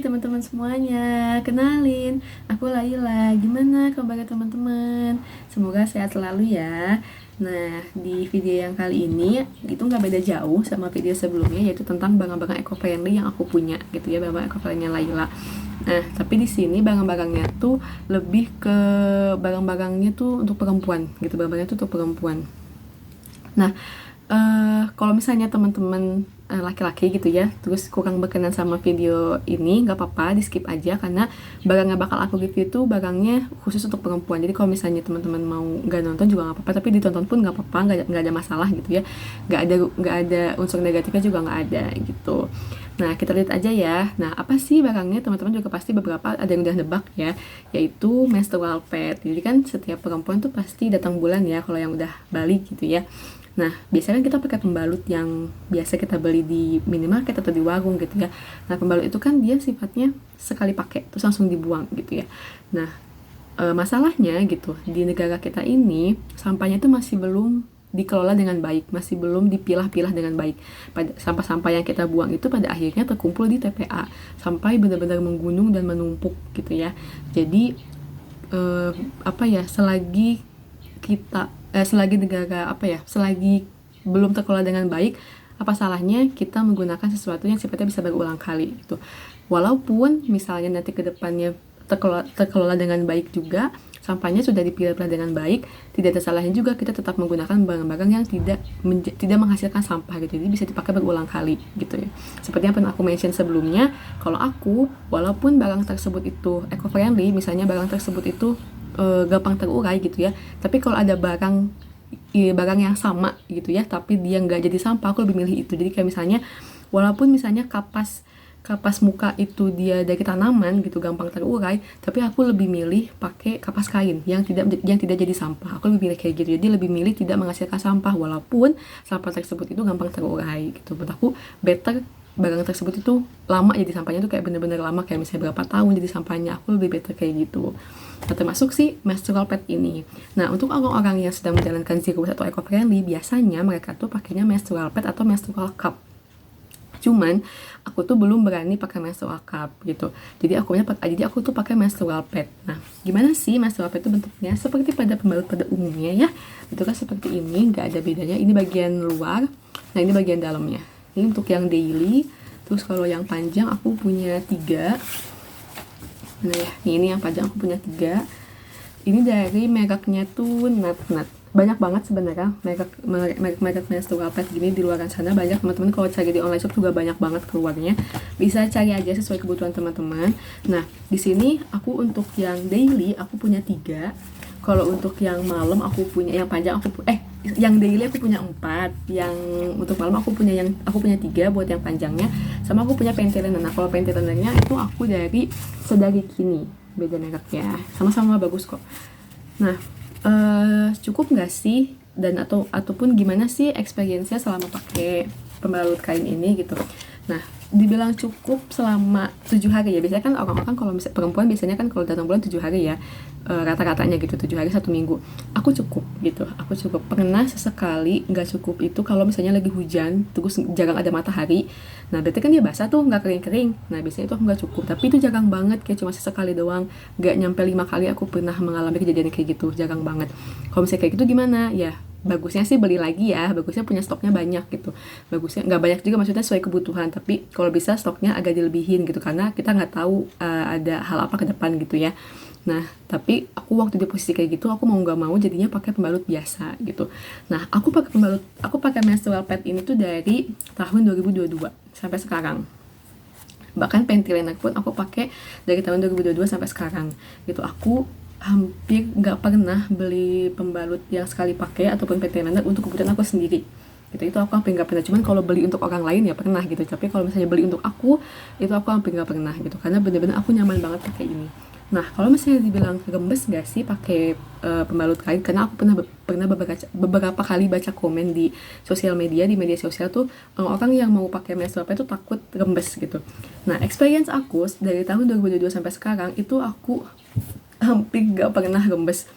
teman-teman semuanya, kenalin, aku Laila. Gimana kabarnya teman-teman? Semoga sehat selalu ya. Nah, di video yang kali ini itu nggak beda jauh sama video sebelumnya, yaitu tentang barang-barang eco-friendly yang aku punya gitu ya, barang-barang eco-friendly Laila. Nah, tapi di sini barang-barangnya tuh lebih ke barang-barangnya tuh untuk perempuan gitu, barang-barangnya tuh untuk perempuan. Nah, kalau misalnya teman-teman laki-laki gitu ya, terus kurang berkenan sama video ini, nggak apa-apa, di skip aja karena barang yang bakal aku review itu barangnya khusus untuk perempuan. Jadi kalau misalnya teman-teman mau nggak nonton juga nggak apa-apa, tapi ditonton pun nggak apa-apa, nggak ada masalah gitu ya, nggak ada unsur negatifnya juga nggak ada gitu. Nah, kita lihat aja ya. Nah, apa sih barangnya? Teman-teman juga pasti beberapa ada yang udah nebak ya, yaitu menstrual pad. Jadi kan setiap perempuan tuh pasti datang bulan ya kalau yang udah balik gitu ya. Nah, biasanya kan kita pakai pembalut yang biasa kita beli di minimarket atau di warung gitu ya. Nah, pembalut itu kan dia sifatnya sekali pakai, terus langsung dibuang gitu ya. Nah, masalahnya gitu, di negara kita ini, sampahnya itu masih belum dikelola dengan baik, masih belum dipilah-pilah dengan baik. Sampah-sampah yang kita buang itu pada akhirnya terkumpul di TPA, sampai benar-benar menggunung dan menumpuk gitu ya. Jadi, apa ya, selagi negara selagi belum terkelola dengan baik, apa salahnya kita menggunakan sesuatu yang sifatnya bisa berulang kali gitu. Walaupun misalnya nanti ke depannya terkelola dengan baik juga, sampahnya sudah dipilah-pilah dengan baik, tidak ada salahnya juga kita tetap menggunakan barang-barang yang tidak menghasilkan sampah gitu. Jadi bisa dipakai berulang kali gitu ya. Seperti yang pernah aku mention sebelumnya, kalau aku, walaupun barang tersebut itu eco-friendly, misalnya barang tersebut itu gampang terurai gitu ya, tapi kalau ada barang yang sama gitu ya, tapi dia nggak jadi sampah, aku lebih milih itu. Jadi kayak misalnya, walaupun misalnya kapas muka itu dia dari tanaman gitu, gampang terurai, tapi aku lebih milih pakai kapas kain yang tidak jadi sampah. Aku lebih milih kayak gitu. Jadi lebih milih tidak menghasilkan sampah walaupun sampah tersebut itu gampang terurai gitu. Menurut aku better barang tersebut itu lama jadi sampahnya tuh, kayak bener-bener lama, kayak misalnya berapa tahun jadi sampahnya. Aku lebih better kayak gitu. Nah, termasuk si menstrual pad ini. Nah, untuk orang-orang yang sedang menjalankan zero waste atau eco-friendly, biasanya mereka tuh pakainya menstrual pad atau menstrual cup. Cuman aku tuh belum berani pakai menstrual cup gitu. Jadi aku tuh pakai menstrual pad. Nah, gimana sih menstrual pad itu bentuknya? Seperti pada pembalut pada umumnya ya. Itu kan seperti ini, nggak ada bedanya. Ini bagian luar, nah ini bagian dalamnya. Ini untuk yang daily. Terus kalau yang panjang aku punya 3. Nah ya, ini yang panjang aku punya 3. Ini dari mereknya tuh Nat. Banyak banget sebenarnya merek menstrual pad gini di luar sana, banyak teman-teman. Kalau cari di online shop juga banyak banget keluarnya, bisa cari aja sesuai kebutuhan teman-teman. Nah, di sini aku untuk yang daily aku punya 3. Kalau untuk yang malam aku punya yang panjang, yang daily aku punya 4. Yang untuk malam aku punya 3 buat yang panjangnya. Sama aku punya panty linen. Nah, kalau panty linennya itu aku dari Sedari Kini, beda mereknya, sama-sama bagus kok. Nah, cukup nggak sih, dan ataupun gimana sih experience-nya selama pakai pembalut kain ini gitu. Nah, dibilang cukup selama 7 hari ya. Biasanya kan orang-orang kalau misalnya perempuan biasanya kan kalau datang bulan 7 hari ya, rata-ratanya gitu, 7 hari 1 minggu. Aku cukup gitu, aku cukup. Pernah sesekali nggak cukup itu kalau misalnya lagi hujan terus jarang ada matahari. Nah, berarti kan dia basah tuh, nggak kering-kering. Nah, biasanya itu aku nggak cukup, tapi itu jarang banget, kayak cuma sesekali doang. Nggak nyampe 5 kali aku pernah mengalami kejadian kayak gitu, jarang banget. Kalau misalnya kayak gitu gimana ya, bagusnya sih beli lagi ya, bagusnya punya stoknya banyak gitu. Bagusnya nggak banyak juga, maksudnya sesuai kebutuhan, tapi kalau bisa stoknya agak dilebihin gitu, karena kita nggak tahu ada hal apa ke depan gitu ya. Nah, tapi aku waktu di posisi kayak gitu, aku mau nggak mau jadinya pakai pembalut biasa gitu. Nah, aku pakai menstrual pad ini tuh dari tahun 2022 sampai sekarang. Bahkan panty liner pun aku pakai dari tahun 2022 sampai sekarang gitu. Aku hampir nggak pernah beli pembalut yang sekali pakai ataupun panty liner untuk kebutuhan aku sendiri gitu. Itu aku hampir nggak pernah. Cuman kalau beli untuk orang lain ya pernah gitu, tapi kalau misalnya beli untuk aku, itu aku hampir nggak pernah gitu, karena bener-bener aku nyaman banget pakai ini. Nah, kalau misalnya dibilang rembes nggak sih pakai pembalut kain, karena aku pernah beberapa kali baca komen di sosial media, di media sosial tuh, orang yang mau pakai menstrual pad itu takut rembes gitu. Nah, experience aku dari tahun 2022 sampai sekarang itu aku hampir gak pernah rembes.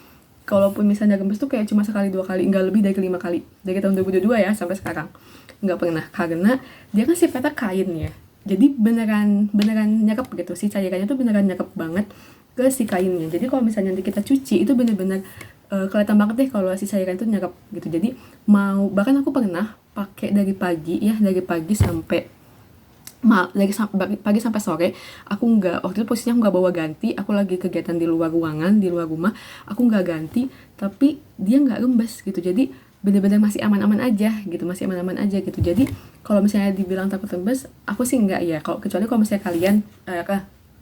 Kalaupun misalnya rembes tuh kayak cuma sekali 2 kali, nggak lebih dari 5 kali. Dari tahun 2022 ya sampai sekarang nggak pernah, karena dia kan sifatnya kain ya. jadi beneran beneran nyerap gitu, si cairannya tuh beneran nyerap banget ke si kainnya. Jadi kalau misalnya nanti kita cuci itu bener-bener kelihatan banget deh kalau si cairan itu nyerap gitu. Jadi mau, bahkan aku pernah pakai dari pagi ya, dari pagi sampai pagi sampai sore. Aku nggak, waktu itu posisinya aku nggak bawa ganti, aku lagi kegiatan di luar ruangan, di luar rumah, aku nggak ganti, tapi dia nggak rembes gitu. Jadi bener-bener masih aman-aman aja gitu, masih aman-aman aja gitu. Jadi kalau misalnya dibilang takut rembes, aku sih nggak ya, kalau kecuali kalau misalnya kalian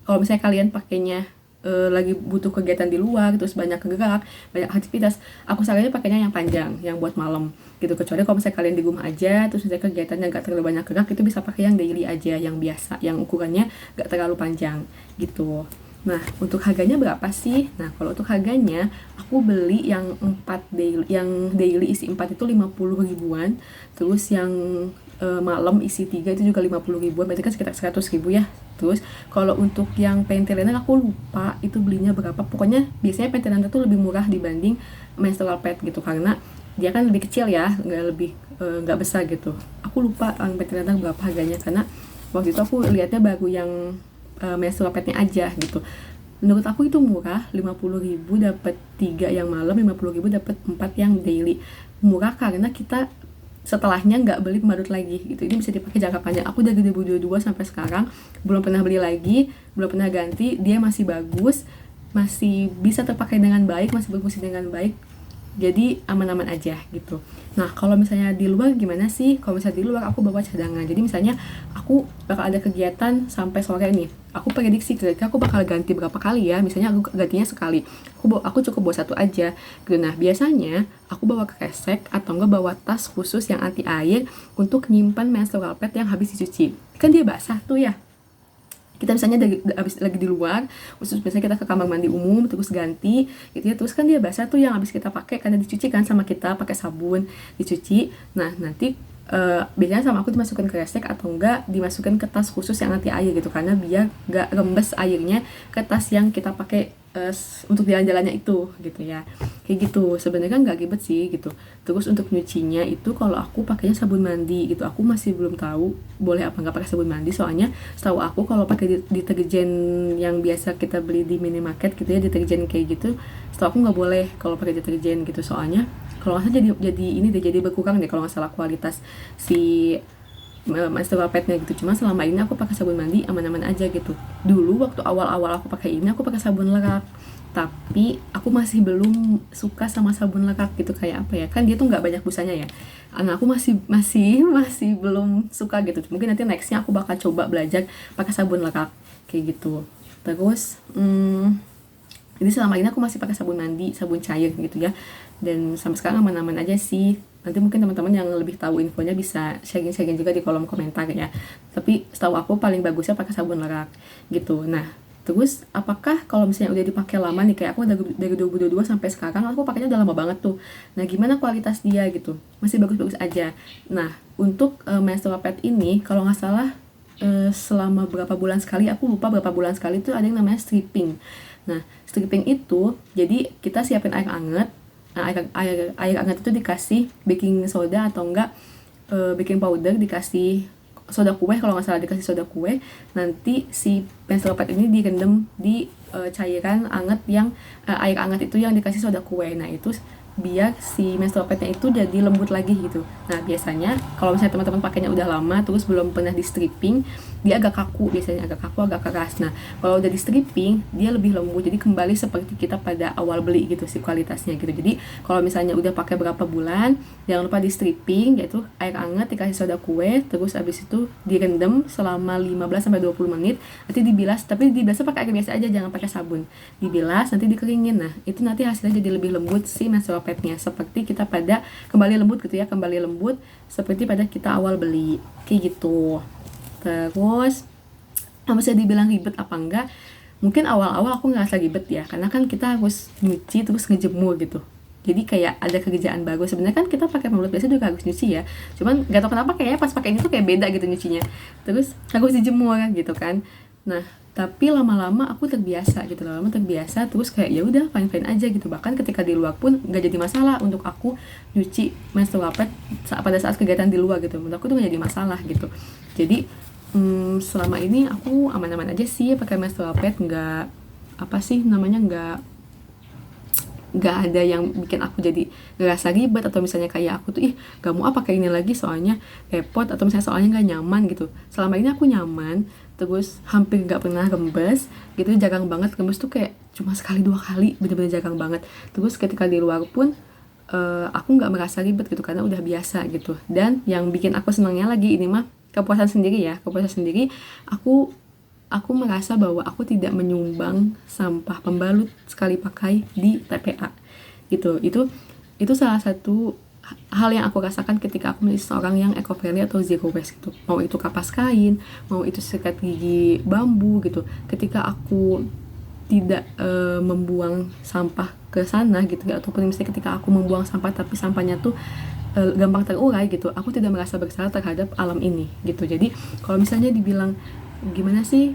kalau misalnya kalian pakainya lagi butuh kegiatan di luar, terus banyak gerak, banyak aktivitas, aku saranin pakainya yang panjang, yang buat malam gitu. Kecuali kalau misalnya kalian di rumah aja, terus misalnya kegiatannya nggak terlalu banyak gerak, itu bisa pakai yang daily aja, yang biasa, yang ukurannya nggak terlalu panjang gitu. Nah, untuk harganya berapa sih? Nah, kalau untuk harganya, aku beli yang 4 daily, yang daily isi 4 itu 50 ribuan, terus yang malam isi 3 itu juga 50 ribuan, berarti kan sekitar 100 ribu ya. Terus kalau untuk yang panty liner aku lupa itu belinya berapa, pokoknya biasanya panty liner tuh lebih murah dibanding menstrual pad gitu, karena dia kan lebih kecil ya, nggak besar gitu. Aku lupa panty liner berapa harganya, karena waktu itu aku lihatnya baru yang menstrual padnya aja gitu. Menurut aku itu murah, 50 ribu dapat 3 yang malam, 50 ribu dapat 4 yang daily. Murah karena kita setelahnya nggak beli pembalut lagi gitu. Ini bisa dipakai jangka panjang. Aku dari 2022 sampai sekarang belum pernah beli lagi, belum pernah ganti. Dia masih bagus, masih bisa terpakai dengan baik, masih berfungsi dengan baik. Jadi aman-aman aja gitu. Nah, kalau misalnya di luar gimana sih? Kalau misalnya di luar aku bawa cadangan. Jadi misalnya aku bakal ada kegiatan sampai sore nih. Aku prediksi kira-kira aku bakal ganti berapa kali ya. Misalnya aku gantinya sekali. Aku cukup bawa satu aja. Gitu. Nah, biasanya aku bawa kresek atau enggak bawa tas khusus yang anti air untuk nyimpan menstrual pad yang habis dicuci. Kan dia basah tuh ya. Kita misalnya abis lagi di luar, khusus biasanya kita ke kamar mandi umum terus ganti gitu ya, terus kan dia basah tuh yang habis kita pakai karena dicuci kan sama kita pakai sabun dicuci. Nah, nanti biasanya sama aku dimasukin ke kresek atau enggak dimasukin ke tas khusus yang anti air gitu, karena biar enggak rembes airnya ke tas yang kita pakai untuk jalan-jalannya itu gitu ya. Kayak gitu, sebenarnya nggak ribet sih gitu. Terus untuk nyucinya itu kalau aku pakainya sabun mandi gitu. Aku masih belum tahu boleh apa nggak pakai sabun mandi, soalnya setahu aku kalau pakai deterjen yang biasa kita beli di minimarket gitu ya, deterjen kayak gitu, setahu aku nggak boleh kalau pakai deterjen gitu. Soalnya kalau nggak salah jadi berkurang deh kalau nggak salah kualitas si menstrual padnya gitu. Cuma selama ini aku pakai sabun mandi aman-aman aja gitu. Dulu waktu awal-awal aku pakai ini aku pakai sabun lerak, tapi aku masih belum suka sama sabun lerak gitu. Kayak apa ya, kan dia tuh nggak banyak busanya ya. Nah, aku masih belum suka gitu. Mungkin nanti nextnya aku bakal coba belajar pakai sabun lerak kayak gitu. Terus jadi selama ini aku masih pakai sabun mandi, sabun cair gitu ya. Dan sampai sekarang aman-aman aja sih. Nanti mungkin teman-teman yang lebih tahu infonya bisa sharing-sharing juga di kolom komentar ya. Tapi setahu aku paling bagusnya pakai sabun lerak gitu. Nah, terus apakah kalau misalnya udah dipakai lama nih, kayak aku dari 2022 sampai sekarang aku pakainya udah lama banget tuh. Nah, gimana kualitas dia gitu? Masih bagus-bagus aja. Nah, untuk menstrual pad ini kalau nggak salah selama berapa bulan sekali, aku lupa berapa bulan sekali tuh ada yang namanya stripping. Nah, stripping itu jadi kita siapin air hangat. Nah, air hangat itu dikasih baking soda atau enggak baking powder, dikasih soda kue, kalau nggak salah dikasih soda kue. Nanti si menstrual pad ini direndam di cairan hangat yang air hangat itu yang dikasih soda kue. Nah, itu biar si menstrual padnya itu jadi lembut lagi gitu. Nah, biasanya kalau misalnya teman-teman pakainya udah lama terus belum pernah di stripping, dia agak kaku, biasanya agak kaku, agak keras. Nah, kalau udah di stripping dia lebih lembut, jadi kembali seperti kita pada awal beli gitu si kualitasnya gitu. Jadi kalau misalnya udah pakai berapa bulan, jangan lupa di stripping, yaitu air hangat dikasih soda kue, terus abis itu direndam selama 15-20 menit, nanti dibilas, tapi dibilasnya pakai air biasa aja, jangan pakai sabun. Dibilas, nanti dikeringin. Nah, itu nanti hasilnya jadi lebih lembut si menstrual padnya, seperti kita pada kembali lembut gitu ya, kembali lembut seperti pada kita awal beli kayak gitu. Terus bisa dibilang ribet apa enggak, mungkin awal-awal aku ngerasa ribet ya, karena kan kita harus nyuci terus ngejemur gitu. Jadi kayak ada kerjaan baru. Sebenarnya kan kita pakai pembalut biasa juga harus nyuci ya, cuman gak tau kenapa kayaknya pas pakai ini tuh kayak beda gitu nyucinya, terus harus dijemur gitu kan. Nah, tapi lama-lama aku terbiasa gitu, terus kayak ya udah fine aja gitu. Bahkan ketika di luar pun nggak jadi masalah untuk aku nyuci menstrual pad pada saat kegiatan di luar gitu. Menurut aku tuh nggak jadi masalah gitu. Jadi selama ini aku aman-aman aja sih pakai menstrual pad, nggak apa sih namanya, nggak ada yang bikin aku jadi ngerasa ribet, atau misalnya kayak aku tuh gak mau pakai ini lagi soalnya repot, atau misalnya soalnya nggak nyaman gitu. Selama ini aku nyaman, terus hampir nggak pernah rembes gitu, jarang banget rembes tuh, kayak cuma sekali dua kali, bener-bener jarang banget. Terus ketika di luar pun aku nggak merasa ribet gitu karena udah biasa gitu. Dan yang bikin aku senangnya lagi ini mah kepuasan sendiri ya, kepuasan sendiri. Aku merasa bahwa aku tidak menyumbang sampah pembalut sekali pakai di TPA gitu. Itu salah satu hal yang aku rasakan ketika aku menjadi seorang yang eco-friendly atau zero waste gitu. Mau itu kapas kain, mau itu sikat gigi bambu gitu. Ketika aku tidak membuang sampah ke sana gitu, ataupun misalnya ketika aku membuang sampah tapi sampahnya tuh gampang terurai gitu, aku tidak merasa bersalah terhadap alam ini gitu. Jadi kalau misalnya dibilang gimana sih,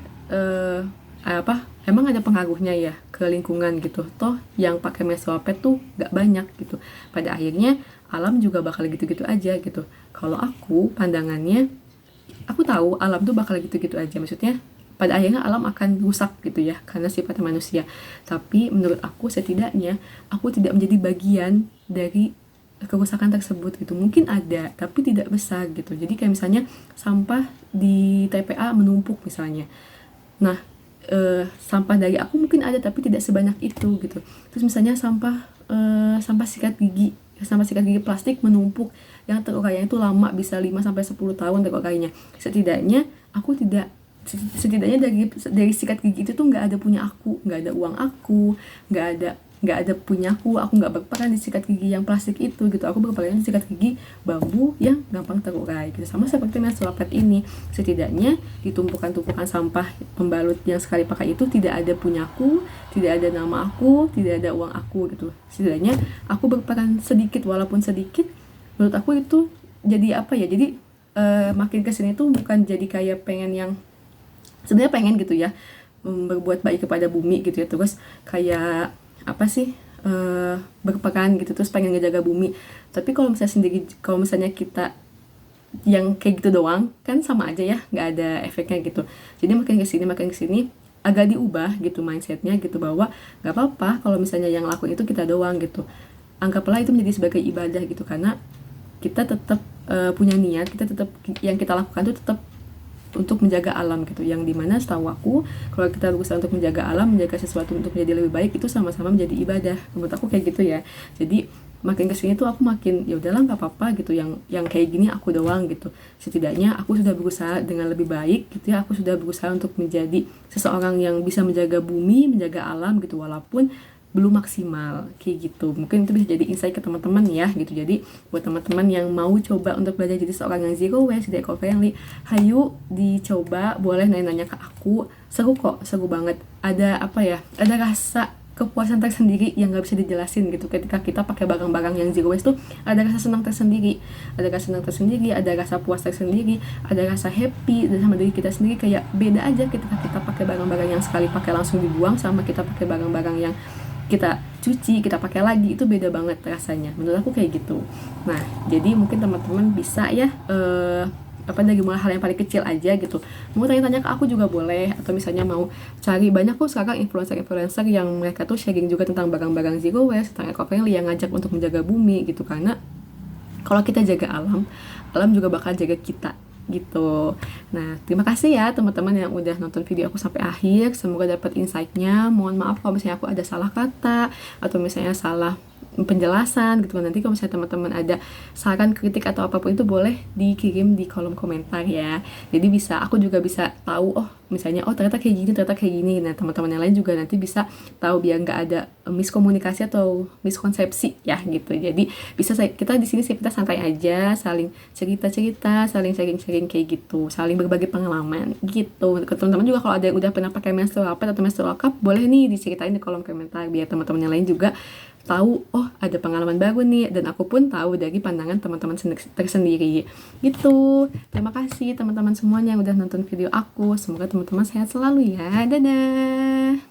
emang ada pengaruhnya ya ke lingkungan gitu, toh yang pakai menstrual pad tuh gak banyak gitu, pada akhirnya alam juga bakal gitu-gitu aja gitu. Kalau aku pandangannya, aku tahu alam tuh bakal gitu-gitu aja, maksudnya pada akhirnya alam akan rusak gitu ya karena sifatnya manusia. Tapi menurut aku setidaknya aku tidak menjadi bagian dari kerusakan tersebut gitu. Mungkin ada tapi tidak besar gitu. Jadi kayak misalnya sampah di TPA menumpuk misalnya, nah sampah dari aku mungkin ada tapi tidak sebanyak itu gitu. Terus misalnya sampah sikat gigi plastik menumpuk, yang terurainya itu lama, bisa 5 sampai 10 tahun terurainya. Setidaknya dari sikat gigi itu tuh nggak ada punya aku, nggak ada uang aku, nggak ada punya aku nggak berperan di sikat gigi yang plastik itu gitu. Aku berperan di sikat gigi bambu yang gampang terurai gitu. Sama seperti menstrual pad ini, setidaknya di tumpukan-tumpukan sampah pembalut yang sekali pakai itu tidak ada punya aku, tidak ada nama aku, tidak ada uang aku gitu. Setidaknya aku berperan sedikit, walaupun sedikit. Menurut aku itu jadi apa ya, jadi makin kesini tuh bukan jadi kayak pengen yang, sebenarnya pengen gitu ya, berbuat baik kepada bumi gitu ya, terus kayak apa sih, berperan gitu, terus pengen ngejaga bumi. Tapi kalau misalnya kita yang kayak gitu doang kan sama aja ya, nggak ada efeknya gitu. Jadi makin kesini agak diubah gitu mindsetnya gitu, bahwa nggak apa-apa kalau misalnya yang lakuin itu kita doang gitu. Anggaplah itu menjadi sebagai ibadah gitu, karena kita tetap punya niat, kita tetap, yang kita lakukan itu tetap untuk menjaga alam gitu, yang dimana setahu aku kalau kita berusaha untuk menjaga alam, menjaga sesuatu untuk menjadi lebih baik, itu sama-sama menjadi ibadah. Menurut aku kayak gitu ya. Jadi makin kesini tuh aku makin ya udahlah, nggak apa-apa gitu, yang kayak gini aku doang gitu. Setidaknya aku sudah berusaha dengan lebih baik gitu ya, aku sudah berusaha untuk menjadi seseorang yang bisa menjaga bumi, menjaga alam gitu, walaupun belum maksimal kayak gitu. Mungkin itu bisa jadi insight ke teman-teman ya gitu. Jadi buat teman-teman yang mau coba untuk belajar jadi seorang yang zero waste, jadi eco friendly, hayu dicoba, boleh nanya-nanya ke aku. Seru kok, seru banget. Ada apa ya, ada rasa kepuasan tersendiri yang gak bisa dijelasin gitu. Ketika kita pakai barang-barang yang zero waste tuh ada rasa senang tersendiri, ada rasa puas tersendiri, ada rasa happy dan sama diri kita sendiri. Kayak beda aja ketika kita pakai barang-barang yang sekali pakai langsung dibuang, sama kita pakai barang-barang yang kita cuci, kita pakai lagi, itu beda banget rasanya. Menurut aku kayak gitu. Nah, jadi mungkin teman-teman bisa ya dari mulai hal yang paling kecil aja gitu. Mau tanya-tanya ke aku juga boleh, atau misalnya mau cari, banyak kok sekarang influencer yang mereka tuh sharing juga tentang barang-barang zero waste, tentang eco-friendly, yang ngajak untuk menjaga bumi gitu. Karena kalau kita jaga alam, alam juga bakal jaga kita gitu. Nah, terima kasih ya teman-teman yang udah nonton video aku sampai akhir. Semoga dapat insight-nya. Mohon maaf kalau misalnya aku ada salah kata atau misalnya salah penjelasan gitu. Nanti kalau misalnya teman-teman ada saran, kritik atau apapun itu boleh dikirim di kolom komentar ya. Jadi aku juga bisa tahu, misalnya ternyata kayak gini. Nah, teman-teman yang lain juga nanti bisa tahu, biar nggak ada miskomunikasi atau miskonsepsi ya gitu. Jadi kita di sini kita santai aja, saling cerita-cerita, saling sharing-sharing kayak gitu, saling berbagi pengalaman gitu. Ke teman-teman juga kalau ada yang udah pernah pakai menstrual pad atau menstrual cup, boleh nih diceritain di kolom komentar, biar teman-teman yang lain juga tahu, ada pengalaman baru nih, dan aku pun tahu dari pandangan teman-teman tersendiri gitu. Terima kasih teman-teman semuanya yang udah nonton video aku. Semoga teman-teman sehat selalu ya. Dadah.